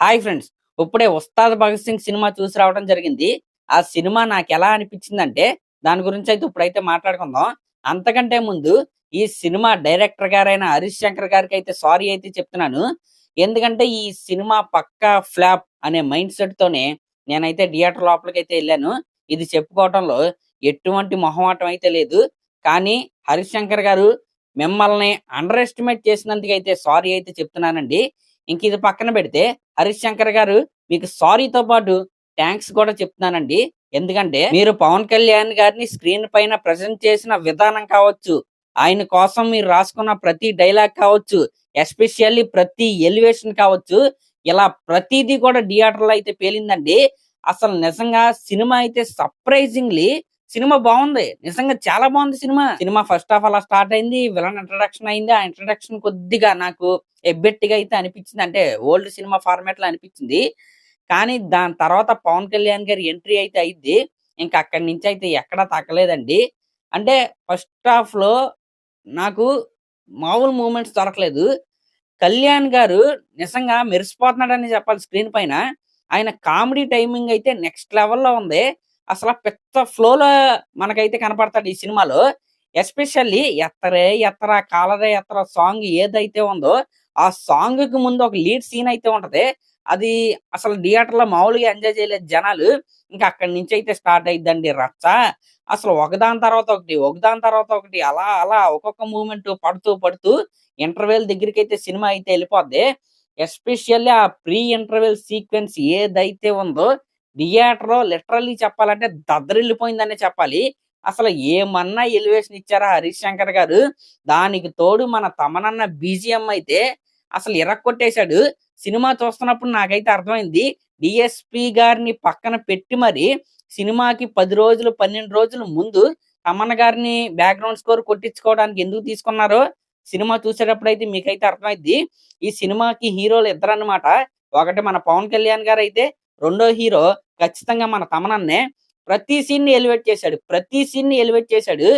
Hi friends. ఇప్పుడే 'Ustaad Bhagat Singh' cinema చూసి రావడం జరిగింది. ఆ సినిమా నాకెలా అనిపించిందంటే, దాని గురించయితే ఇప్పుడైతే మాట్లాడుకుందాం. అంతకంటే ముందు ఈ సినిమా డైరెక్టర్ గారైన 'హరీష్ శంకర్' గారికైతే సారీ అయితే చెప్తున్నాను. ఎందుకంటే ఈ సినిమా పక్కా ఫ్లాప్ అనే మైండ్ సెట్‌తోనే నేనైతే థియేటర్ లోపలికైతే ఎళ్ళాను. ఇది చెప్పుకోవటంలో ఎటువంటి మొహమాటం అయితే లేదు. కానీ 'హరీష్ శంకర్' గారు మిమ్మల్ని అండర్ ఎస్టిమేట్ చేసినందుకైతే సారీ అయితే చెప్తున్నానండి. ఇది పక్కన పెడితే 'హరీష్ శంకర్' గారు మీకు సారీతో పాటు థాంక్స్ కూడా చెప్తున్నానండి. ఎందుకంటే మీరు 'పవన్ కళ్యాణ్' గారిని స్క్రీన్ పైన ప్రెజెంట్ చేసిన విధానం కావచ్చు, ఆయన కోసం మీరు రాసుకున్న ప్రతి డైలాగ్ కావచ్చు, ఎస్పెషల్లీ ప్రతి ఎలివేషన్ కావచ్చు, ఇలా ప్రతీది కూడా థియేటర్‌లో అయితే పేలిందండి. అసలు నిజంగా సినిమా అయితే సర్ప్రైజింగ్‌లీ సినిమా బావుంది. నిజంగా చాలా బావుంది సినిమా. సినిమా ఫస్ట్ హాఫ్ అలా స్టార్ట్ అయింది. విలన్ ఇంట్రడక్షన్ అయింది. ఆ ఇంట్రడక్షన్ కొద్దిగా నాకు ఎబ్బెట్టుగా అయితే అనిపించింది. అంటే ఓల్డ్ సినిమా ఫార్మాట్‌లో అనిపించింది. కానీ దాని తర్వాత 'పవన్ కళ్యాణ్' గారి ఎంట్రీ అయితే అయింది. ఇంక అక్కడి నుంచి అయితే ఎక్కడా తగ్గలేదండి. అంటే ఫస్ట్ హాఫ్‌లో నాకు మామూలు మూవ్‌మెంట్స్ దొరకలేదు. కళ్యాణ్ గారు నిజంగా మెరిసిపోతున్నాడని చెప్పాలి స్క్రీన్ పైన. ఆయన కామెడీ టైమింగ్ అయితే నెక్స్ట్ లెవెల్‌లో ఉంది. అసల పిచ్చ ఫ్లోలో మనకైతే కనపడతాడు ఈ సినిమాలో. ఎస్పెషల్లీ 'ఎత్తరే ఎత్తరా కాలరే ఎత్తరా' సాంగ్ ఏదైతే ఉందో, ఆ సాంగ్‌కి ముందు ఒక లీడ్ సీన్ అయితే ఉంటది. అది అసలు థియేటర్‌లో మామూలుగా ఎంజాయ్ చేయలేదు జనాలు. ఇంకా అక్కడి నుంచి అయితే స్టార్ట్ అయిద్దండి రచ్చ. అసలు ఒకదాని తర్వాత ఒకటి, ఒకదాని తర్వాత ఒకటి అలా అలా ఒక్కొక్క మూవ్‌మెంట్ పడుతూ ఇంటర్వెల్ దగ్గరికైతే సినిమా అయితే ఎళ్ళిపోద్ది. ఎస్పెషల్లీ ఆ ప్రీ ఇంటర్వెల్ సీక్వెన్స్ ఏదైతే ఉందో థియేటర్‌లో లిటరల్లీ చెప్పాలంటే దద్దరిల్లిపోయిందనే చెప్పాలి. అసలు ఏమన్నా ఎలివేషన్ ఇచ్చారా 'హరీష్ శంకర్' గారు. దానికి తోడు మన తమనన్న బీజీఎం అయితే అసలు ఇరక్కొట్టేసాడు. సినిమా చూస్తున్నప్పుడు నాకైతే అర్థమైంది. డీఎస్‌పీ గారిని పక్కన పెట్టి మరి సినిమాకి 10 రోజులు, 12 రోజులు ముందు తమన్ గారిని బ్యాక్‌గ్రౌండ్ స్కోర్ కొట్టించుకోవడానికి ఎందుకు తీసుకున్నారో సినిమా చూసేటప్పుడైతే మీకైతే అర్థమైద్ది. ఈ సినిమాకి హీరోలు ఇద్దరన్నమాట. ఒకటి మన 'పవన్ కళ్యాణ్' గారైతే, రెండో హీరో ఖచ్చితంగా మన తమనన్నే. ప్రతి సీన్‌ని ఎలివేట్ చేశాడు. ప్రతి సీన్‌ని ఎలివేట్ చేశాడు.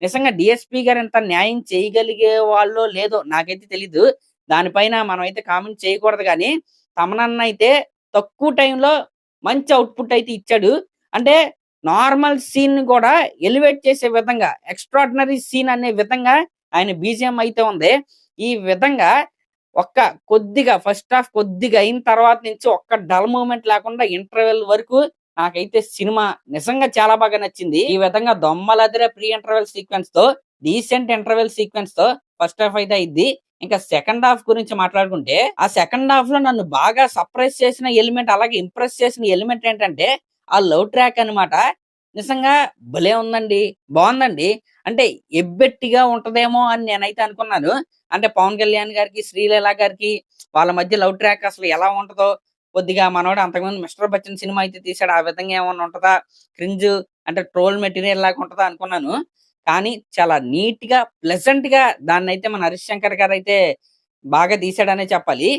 నిజంగా డీఎస్‌పీ గారు ఇంత న్యాయం చేయగలిగే వాళ్ళో లేదో నాకైతే తెలీదు. దానిపైన మనమైతే కామెంట్ చేయకూడదు గానీ, తమనన్న అయితే తక్కువ టైంలో మంచి ఔట్‌పుట్ అయితే ఇచ్చాడు. అంటే నార్మల్ సీన్‌ని కూడా ఎలివేట్ చేసే విధంగా, ఎక్స్‌ట్రార్డినరీ సీన్ అనే విధంగా ఆయన బీజీఎం అయితే ఉంది. ఈ విధంగా ఒక్క కొద్దిగా ఫస్ట్ హాఫ్ కొద్దిగా అయిన తర్వాత నుంచి ఒక్క డల్ మూవ్‌మెంట్ లేకుండా ఇంటర్వెల్ వరకు నాకైతే సినిమా నిజంగా చాలా బాగా నచ్చింది. ఈ విధంగా దొమ్మలదిరే ప్రీ ఇంటర్వెల్ సీక్వెన్స్‌తో, డీసెంట్ ఇంటర్వెల్ సీక్వెన్స్‌తో ఫస్ట్ హాఫ్ అయితే అయ్యిద్ది. ఇంకా సెకండ్ హాఫ్ గురించి మాట్లాడుకుంటే, ఆ సెకండ్ హాఫ్‌లో నన్ను బాగా సర్ప్రైజ్ చేసిన ఎలిమెంట్, అలాగే ఇంప్రెస్ చేసిన ఎలిమెంట్ ఏంటంటే, ఆ లవ్ ట్రాక్ అన్నమాట. నిజంగా భలే ఉందండి. బావుందండి. అంటే ఎబ్బెట్టిగా ఉంటదేమో అని నేనైతే అనుకున్నాను. అంటే 'పవన్ కళ్యాణ్' గారికి, 'శ్రీలీల' గారికి వాళ్ళ మధ్య లవ్ ట్రాక్ అసలు ఎలా ఉంటదో, కొద్దిగా మనోడు అంతకుముందు 'మిస్టర్ బచ్చన్' సినిమా అయితే తీసాడు. ఆ విధంగా ఏమన్నా ఉంటదా? క్రింజ్ అంటే ట్రోల్ మెటీరియల్ లాగా ఉంటదా అనుకున్నాను. కానీ చాలా నీట్‌గా, ప్లెజెంట్‌గా దాన్నైతే మన 'హరీష్ శంకర్' గారైతే బాగా తీశాడనే చెప్పాలి.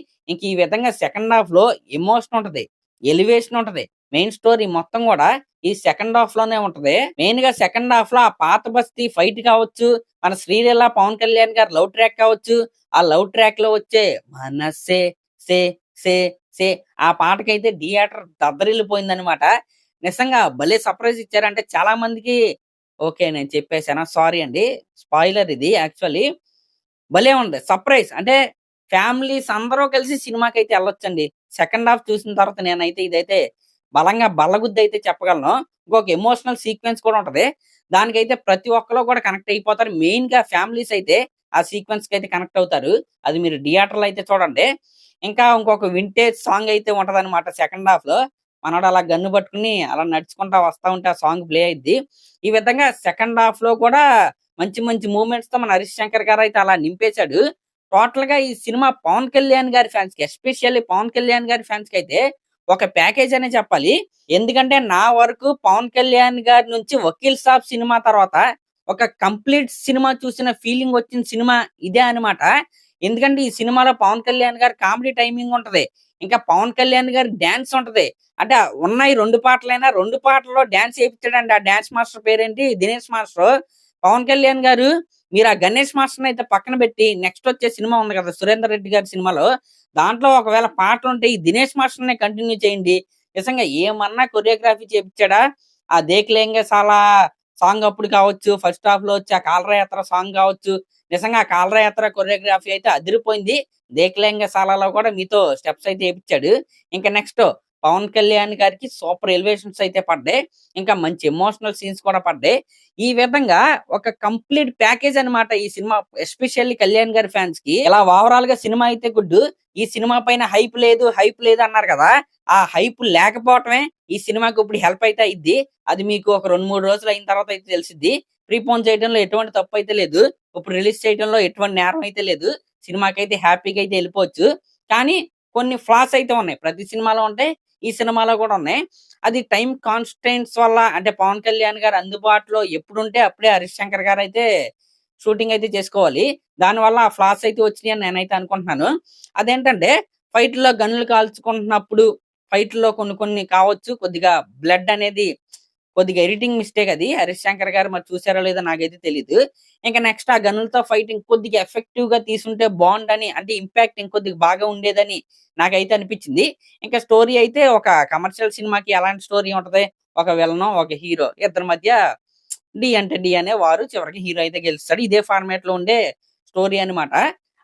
ఈ విధంగా సెకండ్ హాఫ్‌లో ఎమోషన్ ఉంటది. ఎలివేషన్ ఉంటది. మెయిన్ స్టోరీ మొత్తం గూడా ఈ సెకండ్ హాఫ్ లోనే ఉంటది. మెయిన్‌గా సెకండ్ హాఫ్‌లో ఆ పాత బస్తీ ఫైట్ కావచ్చు, మన 'శ్రీలీల', 'పవన్ కళ్యాణ్' గారి లవ్ ట్రాక్ కావచ్చు, ఆ లవ్ ట్రాక్‌లో వచ్చే మనసే సే సే సే ఆ పాటకైతే థియేటర్ దద్దరిల్లిపోయిందనమాట. నిజంగా భలే సర్ప్రైజ్ ఇచ్చారు. అంటే చాలా మందికి ఓకే. నేను చెప్పేసానా? సారీ అండి. స్పాయిలర్ ఇది యాక్చువల్లీ. భలే ఉంది. సర్ప్రైజ్. అంటే ఫ్యామిలీస్ అందరూ కలిసి సినిమాకైతే ఎళ్ళొచ్చండి. సెకండ్ హాఫ్ చూసిన తర్వాత నేనైతే ఇదైతే బలంగా బల్లగుద్దయితే చెప్పగలను. ఇంకొక ఎమోషనల్ సీక్వెన్స్ కూడా ఉంటది. దానికైతే ప్రతి ఒక్కళ్ళు కూడా కనెక్ట్ అయిపోతారు. మెయిన్‌గా ఫ్యామిలీస్ అయితే ఆ సీక్వెన్స్‌కైతే కనెక్ట్ అవుతారు. అది మీరు థియేటర్‌లో అయితే చూడండి. ఇంకా ఇంకొక వింటేజ్ సాంగ్ అయితే ఉంటదనమాట సెకండ్ హాఫ్‌లో. మనోడు అలా గన్ను పట్టుకొని అలా నడుచుకుంటా వస్తా ఉంటే ఆ సాంగ్ ప్లే అయిద్ది. ఈ విధంగా సెకండ్ హాఫ్‌లో కూడా మంచి మంచి మూవ్‌మెంట్స్‌తో మన 'హరీష్ శంకర్' గారైతే అలా నింపేశాడు. టోటల్‌గా ఈ సినిమా 'పవన్ కళ్యాణ్' గారి ఫ్యాన్స్‌కి, ఎస్పెషల్లీ 'పవన్ కళ్యాణ్' గారి ఫ్యాన్స్‌కైతే ఒక ప్యాకేజ్ అనే చెప్పాలి. ఎందుకంటే నా వరకు 'పవన్ కళ్యాణ్' గారి నుంచి 'వకీల్ సాబ్' సినిమా తర్వాత ఒక కంప్లీట్ సినిమా చూసిన ఫీలింగ్ వచ్చిన సినిమా ఇదే అనమాట. ఎందుకంటే ఈ సినిమాలో 'పవన్ కళ్యాణ్' గారి కామెడీ టైమింగ్ ఉంటది. ఇంకా 'పవన్ కళ్యాణ్' గారి డాన్స్ ఉంటది. అంటే ఉన్నాయి 2 పాటలైనా 2 పాటల్లో డాన్స్ ఏపిచ్చాడండి. ఆ డాన్స్ మాస్టర్ పేరేంటి 'దినేష్ మాస్టరు'. పవన్ కళ్యాణ్ గారు మీరు ఆ గణేష్ మాస్టర్ అయితే పక్కన పెట్టి నెక్స్ట్ వచ్చే సినిమా ఉంది కదా సురేందర్ రెడ్డి గారి సినిమాలో, దాంట్లో ఒకవేళ పాటలు ఉంటే ఈ దినేష్ మాస్టర్ కంటిన్యూ చేయండి. నిజంగా ఏమన్నా కొరియోగ్రఫీ చేపించాడా? ఆ దేక్లేంగే సాలా సాంగ్ అప్పుడు కావచ్చు, ఫస్ట్ హాఫ్ లో వచ్చి ఆ కాలరా యాత్ర సాంగ్ కావచ్చు, నిజంగా ఆ కాలరా యాత్ర కొరియోగ్రఫీ అయితే అదిరిపోయింది. దేక్లేంగే సాలాలో కూడా మీతో స్టెప్స్ అయితే ఏపిచ్చాడు. ఇంకా నెక్స్ట్ పవన్ కళ్యాణ్ గారికి సూపర్ ఎలివేషన్స్ అయితే పడ్డాయి. ఇంకా మంచి ఎమోషనల్ సీన్స్ కూడా పడ్డాయి. ఈ విధంగా ఒక కంప్లీట్ ప్యాకేజ్ అన్నమాట ఈ సినిమా. ఎస్పెషల్లీ కళ్యాణ్ గారి ఫ్యాన్స్ కి ఇలా ఓవరాల్ గా సినిమా అయితే గుడ్. ఈ సినిమా పైన హైప్ లేదు అన్నారు కదా. ఆ హైప్ లేకపోవటమే ఈ సినిమాకి ఇప్పుడు హెల్ప్ అయితే అయ్యిద్ది. అది మీకు ఒక 2, 3 రోజులు అయిన తర్వాత అయితే తెలిసిద్ది. ప్రీపోన్ చేయడంలో ఎటువంటి తప్పు అయితే లేదు. ఇప్పుడు రిలీజ్ చేయడంలో ఎటువంటి నేరం అయితే లేదు. సినిమాకైతే హ్యాపీగా అయితే వెళ్ళిపోవచ్చు. కానీ కొన్ని ఫ్లాస్ అయితే ఉన్నాయి. ప్రతి సినిమాలో ఉంటాయి. ఈ సినిమాలో కూడా ఉన్నాయి. అది టైం కాన్స్టెంట్స్ వల్ల అంటే పవన్ కళ్యాణ్ గారు అందుబాటులో ఎప్పుడుంటే అప్పుడే హరీష్ శంకర్ గారు అయితే షూటింగ్ అయితే చేసుకోవాలి. దానివల్ల ఆ ఫ్లాస్ అయితే వచ్చినాయి అని నేనైతే అనుకుంటున్నాను. అదేంటంటే ఫైట్‌లో గన్నులు కాల్చుకుంటున్నప్పుడు ఫైట్‌లో కొన్ని కొన్ని కావచ్చు కొద్దిగా బ్లడ్ అనేది కొద్దిగా ఎడిటింగ్ మిస్టేక్ అది. హరీష్ శంకర్ గారు మరి చూసారో లేదో నాకైతే తెలీదు. ఇంక నెక్స్ట్ ఆ గన్నులతో ఫైట్ ఇంకొద్దిగా ఎఫెక్టివ్‌గా తీసుంటే బావుండని అంటే ఇంపాక్ట్ ఇంకొద్దిగా బాగా ఉండేదని నాకైతే అనిపించింది. ఇంకా స్టోరీ అయితే ఒక కమర్షియల్ సినిమాకి ఎలాంటి స్టోరీ ఉంటది? ఒక విలను, ఒక హీరో ఇద్దరి మధ్య డి అంటే డి అనే వారు చివరికి హీరో అయితే గెలుస్తాడు. ఇదే ఫార్మాట్‌లో ఉండే స్టోరీ అన్నమాట.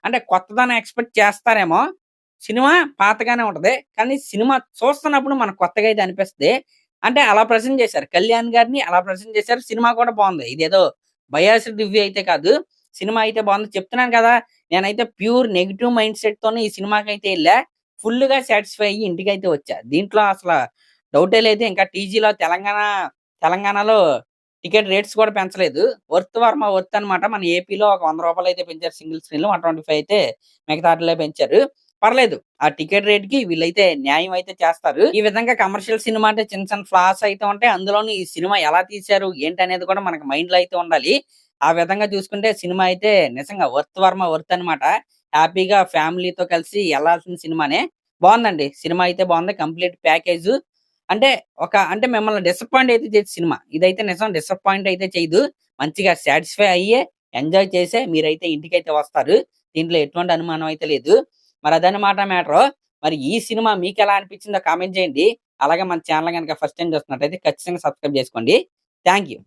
అంటే కొత్తదనం ఎక్స్‌పెక్ట్ చేస్తారేమో. సినిమా పాతగానే ఉంటది. కానీ సినిమా చూస్తున్నప్పుడు మనకు కొత్తగా అయితే అనిపిస్తది. అంటే అలా ప్రెజెంట్ చేశారు. కళ్యాణ్ గారిని అలా ప్రెజెంట్ చేశారు. సినిమా కూడా బావుంది. ఇదేదో బయాస్డ్ రివ్యూ అయితే కాదు. సినిమా అయితే బావుంది. చెప్తున్నాను కదా! నేనైతే ప్యూర్ నెగెటివ్ మైండ్ సెట్‌తోనే ఈ సినిమాకైతే ఎళ్ళా. ఫుల్‌గా సాటిస్ఫై అయ్యి ఇంటికైతే వచ్చా. దీంట్లో అసల డౌటే లేదు. ఇంకా టీజీలో తెలంగాణలో టికెట్ రేట్స్ కూడా పెంచలేదు. వర్త్ వర్మ వర్త్ అనమాట. మన ఏపీలో ఒక రూ. 100 అయితే పెంచారు సింగిల్ స్క్రీన్‌లో. 125 అయితే మిగతా ఆటిల్లో పెంచారు. పర్లేదు. ఆ టికెట్ రేట్‌కి వీళ్ళైతే న్యాయం అయితే చేస్తారు. ఈ విధంగా కమర్షియల్ సినిమా అంటే చిన్న చిన్న ఫ్లాస్ అయితే ఉంటాయి. అందులోను ఈ సినిమా ఎలా తీశారు? ఏంటనేది కూడా మనకు మైండ్‌లో అయితే ఉండాలి. ఆ విధంగా చూసుకుంటే సినిమా అయితే నిజంగా వర్త్ వర్మ వర్త్ అనమాట. హ్యాపీగా ఫ్యామిలీతో కలిసి ఎళ్ళాల్సిన సినిమానే. బావుందండి. సినిమా అయితే బావుంది. Complete package. అంటే అంటే మిమ్మల్ని డిసప్పాయింట్ అయితే చేసే సినిమా. ఇదైతే నిజం డిసప్పాయింట్ అయితే చేయదు. మంచిగా సాటిస్ఫై అయ్యే, ఎంజాయ్ చేసే మీరైతే ఇంటికైతే వస్తారు. దీంట్లో ఎటువంటి అనుమానం అయితే లేదు. మరి అదన్నమాట మ్యాటరు. మరి ఈ సినిమా మీకెలా అనిపించిందో కామెంట్ చేయండి. అలాగే మన ఛానెల్ గనుక ఫస్ట్ టైమ్ చూస్తున్నట్టయితే ఖచ్చితంగా సబ్స్క్రైబ్ చేసుకోండి. Thank you.